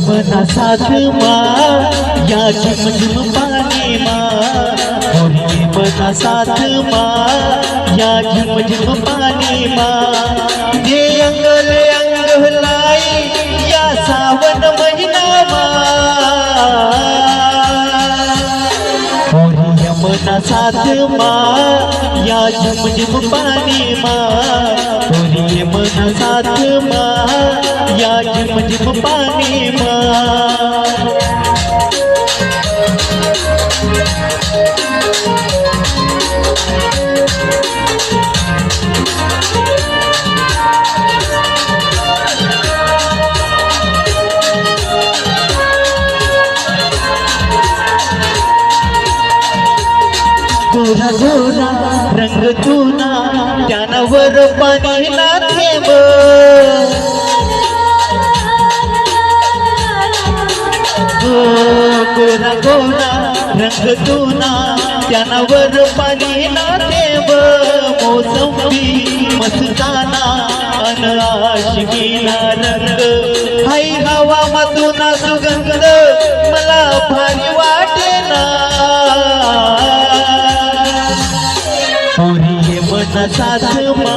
यमना साथ मा या झिमझिम पाणी मा यमना साथ मा या झिमझिम पाणी मा जे अंगले अंग लाई या सावन महिना मा यमना साथ मा या झिमझिम पाणी मा यमना साथ मा या झिमझिम पाणी मा गोरा गोरा रंग तुना त्यानावर पाणीला थेंब गोरा गोरा रंग तुना त्यानावर पाणीला थेंब मोसंबी मस्ताना अन आशिकीला रंग हाय हवा मधुना सुगंध मला भारी वाटेना यमना साथ मा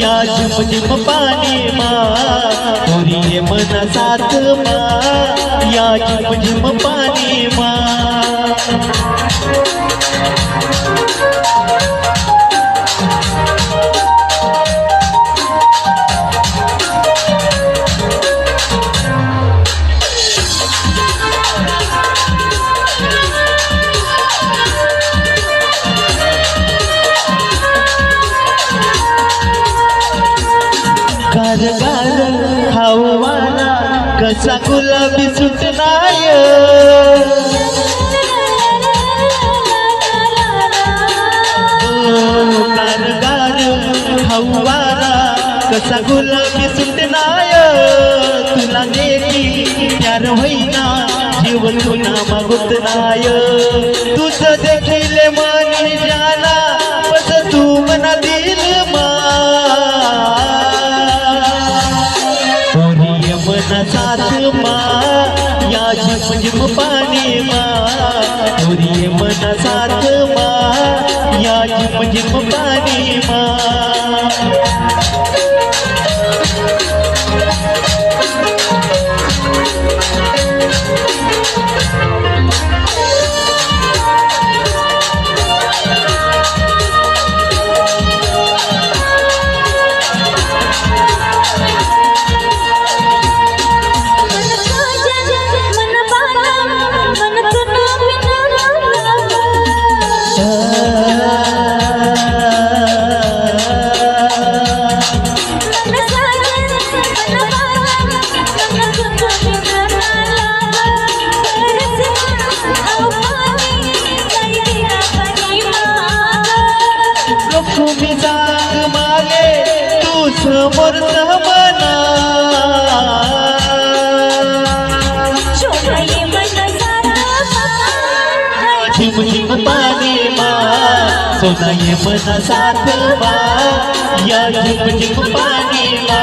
या झिमझिम पाणी मा यमना साथ मा या झिमझिम पाणी मा गार गार हवाला कसा गुलाबी सुटनाय गार गार हवाला कसा गुलाबी सुटनाय तुला देखी प्यार होईना जीवन पुन्हा मागुतनाय तुझं देखील मानी जाना बस तू मना दिल मा यमना साथ मा या झिमझिम पाणी मा यमना साथ मा या झिमझिम पाणी मा तुम्ही जाग मागे तू समोर सहमना झिमझिम पाणी मा सोना यमना साथ मा या झिमझिम पाणी मा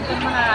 Sudah